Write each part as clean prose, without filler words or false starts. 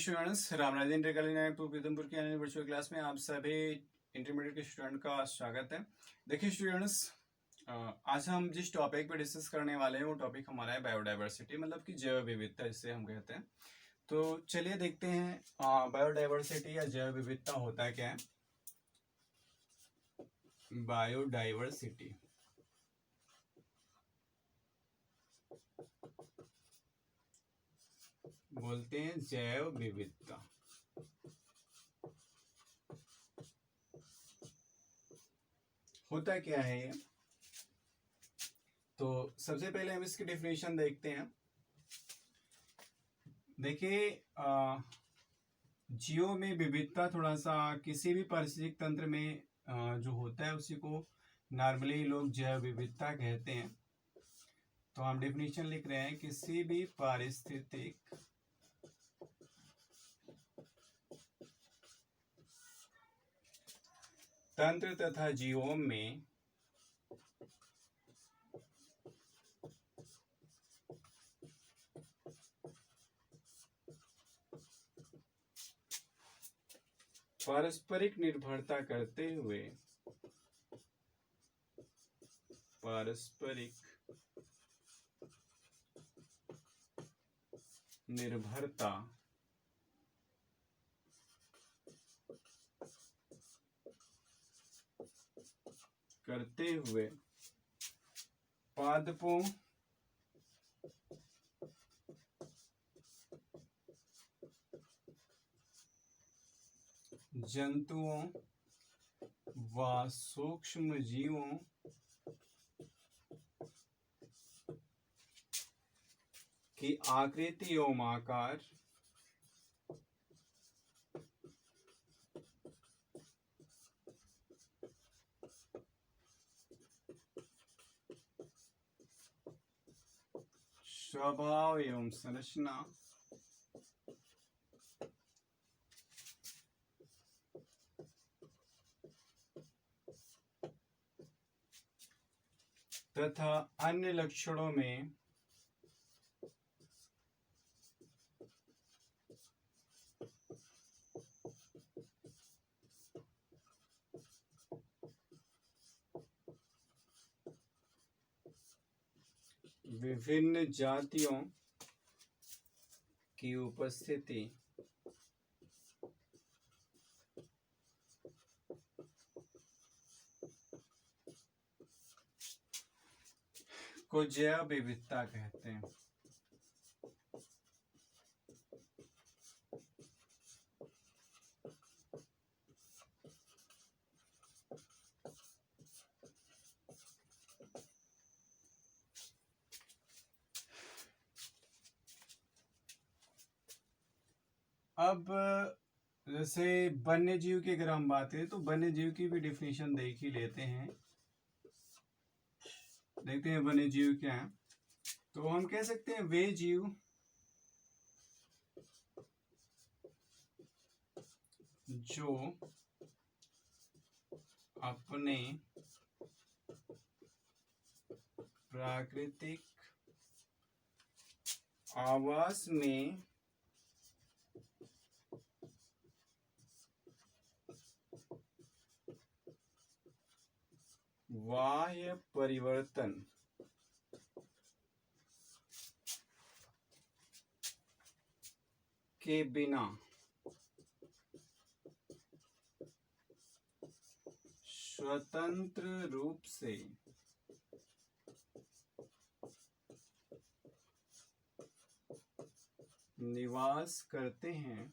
Students Ramraj Pithampur की virtual class में आप सभी इंटरमीडिएट के स्टूडेंट का स्वागत है। देखिए स्टूडेंट्स, आज हम जिस टॉपिक पे डिस्कस करने वाले हैं वो टॉपिक हमारा है बायोडाइवर्सिटी, मतलब कि जैव विविधता जिसे हम कहते हैं। तो चलिए देखते हैं बायोडाइवर्सिटी या जैव विविधता होता क्या है। बायोडाइवर्सिटी बोलते हैं जैव विविधता। होता क्या है ये? तो सबसे पहले हम इसकी डेफिनेशन देखते हैं। देखिए, जीवों में विविधता थोड़ा सा किसी भी पारिस्थितिक तंत्र में जो होता है उसी को नॉर्मली लोग जैव विविधता कहते हैं। तो हम डेफिनेशन लिख रहे हैं, किसी भी पारिस्थितिक तंत्र तथा जीवों में पारस्परिक निर्भरता करते हुए पारस्परिक निर्भरता करते हुए पादपों जंतुओं व सूक्ष्म जीवों की आकृति एवं आकार स्वभाव एवं संरचना तथा अन्य लक्षणों में विभिन्न जातियों की उपस्थिति को जैव विविधता कहते हैं। अब जैसे वन्य जीव की अगर हम बात करें तो वन्य जीव की भी डिफिनेशन देख ही लेते हैं। देखते हैं वन्य जीव क्या है। तो हम कह सकते हैं वे जीव जो अपने प्राकृतिक आवास में बाह्य परिवर्तन के बिना स्वतंत्र रूप से निवास करते हैं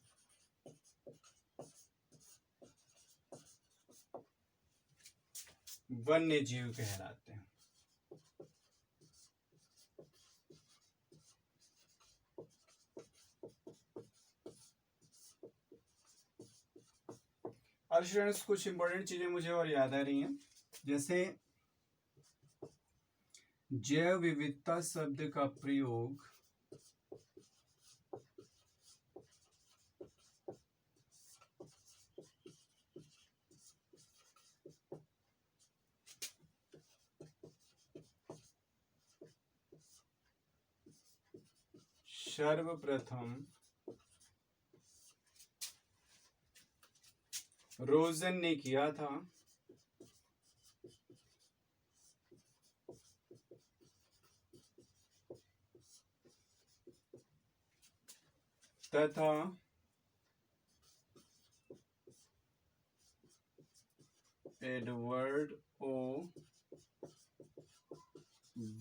वन्य जीव कहलाते हैं। और स्टूडेंट्स, कुछ इंपॉर्टेंट चीजें मुझे और याद आ रही हैं, जैसे जैव विविधता शब्द का प्रयोग सर्वप्रथम रोजन ने किया था, तथा एडवर्ड ओ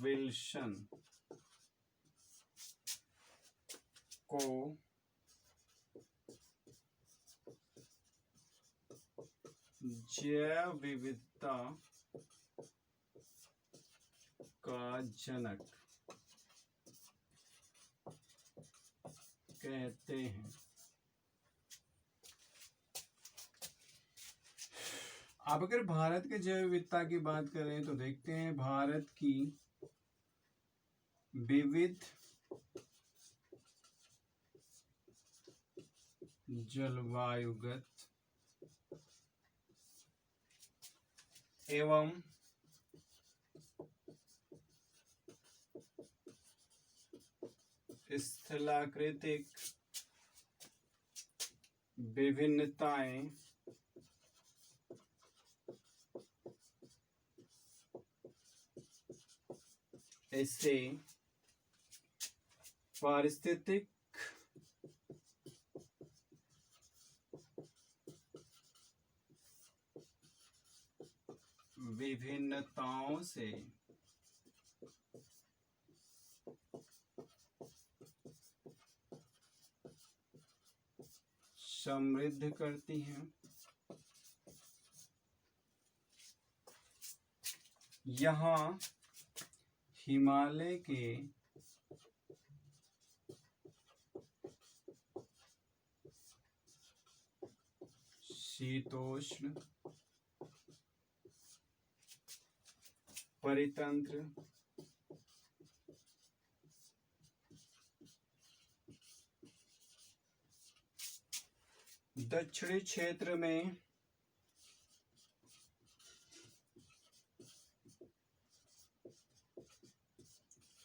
विल्सन को जैव विविधता का जनक कहते हैं। अब अगर भारत के जैव विविधता की बात करें तो देखते हैं भारत की विविध जलवायुगत एवं स्थलाकृतिक विभिन्नताएं इसे पारिस्थितिक विभिन्नताओं से समृद्ध करती हैं। यहाँ हिमालय के शीतोष्ण परितंत्र दक्षिणी क्षेत्र में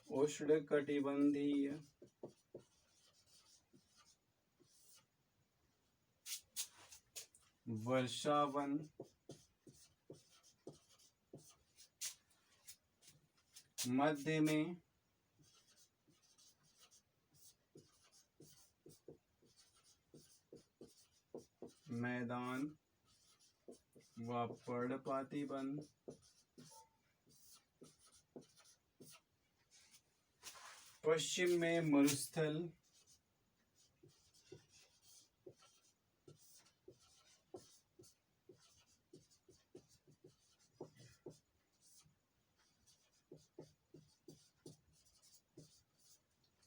उष्णकटिबंधीय वर्षावन मध्य में मैदान व पर्णपाती वन पश्चिम में मरुस्थल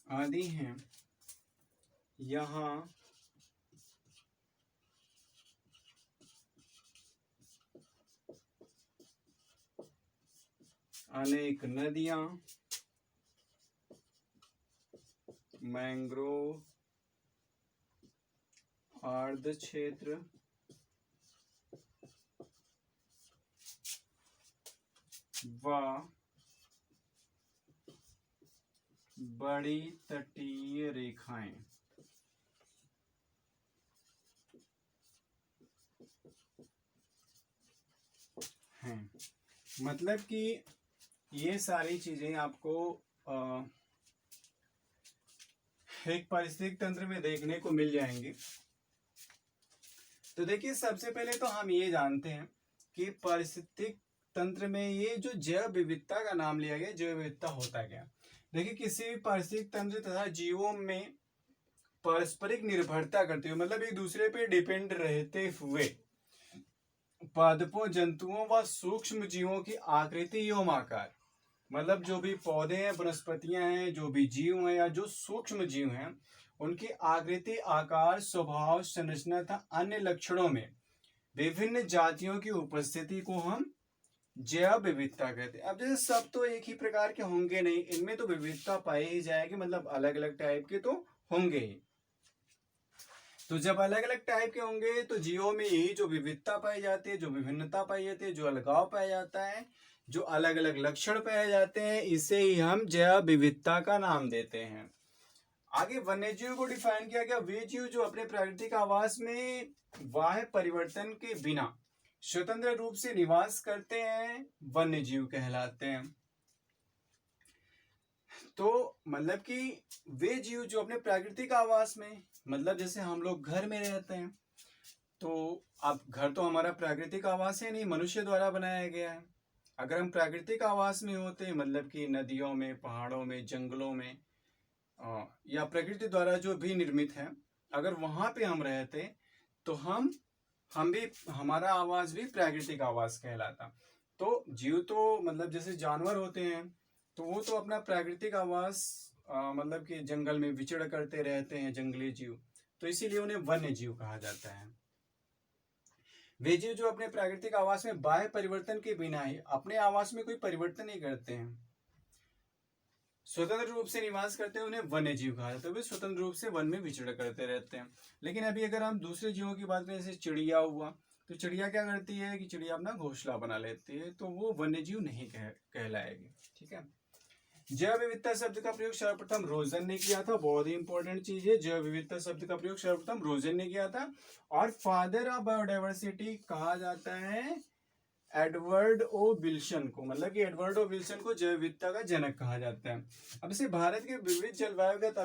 आदि हैं। यहाँ अनेक नदियां, मैंग्रोव आर्द्र क्षेत्र व बड़ी तटीय रेखाएं हैं। मतलब कि ये सारी चीजें आपको एक पारिस्थितिक तंत्र में देखने को मिल जाएंगी। तो देखिए, सबसे पहले तो हम ये जानते हैं कि पारिस्थितिक तंत्र में ये जो जैव विविधता का नाम लिया गया, जैव विविधता होता क्या। देखिए, किसी भी पारिस्थितिक तंत्र तथा जीवों में पारस्परिक निर्भरता करते हुए, मतलब एक दूसरे पे डिपेंड रहते हुए पादपों, जंतुओं व सूक्ष्म जीवों की आकृति एवं आकार, मतलब जो भी पौधे हैं, वनस्पतियां हैं, जो भी जीव हैं या जो सूक्ष्म जीव हैं, उनकी आकृति, आकार, स्वभाव, संरचना तथा अन्य लक्षणों में विभिन्न जातियों की उपस्थिति को हम जैव विविधता कहते हैं। अब जैसे सब तो एक ही प्रकार के होंगे नहीं, इनमें तो विविधता पाई ही जाएगी, मतलब अलग अलग टाइप के तो होंगे ही। तो जब अलग अलग टाइप के होंगे तो जीवों में यही जो विविधता पाई जाती है, जो विभिन्नता पाई जाती है, जो अलगाव पाया जाता है, जो अलग अलग लक्षण पाए जाते हैं, इसे ही हम जैव विविधता का नाम देते हैं। आगे वन्यजीव को डिफाइन किया गया, वे जीव जो अपने प्राकृतिक आवास में बाह्य परिवर्तन के बिना स्वतंत्र रूप से निवास करते हैं, वन्यजीव कहलाते हैं। तो मतलब कि वे जीव जो अपने प्राकृतिक आवास में, मतलब जैसे हम लोग घर में रहते हैं, तो अब घर तो हमारा प्राकृतिक आवास है नहीं, मनुष्य द्वारा बनाया गया है। अगर हम प्राकृतिक आवास में होते, मतलब कि नदियों में, पहाड़ों में, जंगलों में, या प्रकृति द्वारा जो भी निर्मित है, अगर वहां पे हम रहते तो हम भी, हमारा आवास भी प्राकृतिक आवास कहलाता। तो जीव तो मतलब जैसे जानवर होते हैं, तो वो तो अपना प्राकृतिक आवास मतलब कि जंगल में विचरण करते रहते हैं, जंगली जीव, तो इसीलिए उन्हें वन्य जीव कहा जाता है। वे जीव जो अपने प्राकृतिक आवास में बाह्य परिवर्तन के बिना ही अपने आवास में कोई परिवर्तन नहीं करते हैं, स्वतंत्र रूप से निवास करते हैं, उन्हें वन्य जीव कहा जाता है। वे स्वतंत्र रूप से वन में विचरण करते रहते हैं। लेकिन अभी अगर हम दूसरे जीवों की बात करें, जैसे चिड़िया हुआ, तो चिड़िया क्या करती है कि चिड़िया अपना घोंसला बना लेती है, तो वो वन्य जीव नहीं कहलाएगी। ठीक है। जैव विविधता शब्द का प्रयोग सर्वप्रथम रोजन ने किया था, बहुत ही इंपॉर्टेंट चीज है। जैव विविधता शब्द का प्रयोग सर्वप्रथम रोजन ने किया था, और फादर ऑफ बायोडाइवर्सिटी कहा जाता है एडवर्ड ओ विल्सन को, मतलब कि एडवर्ड ओ विल्सन को जैव विविधता का जनक कहा जाता है। अब इसे भारत के विविध जलवायुगत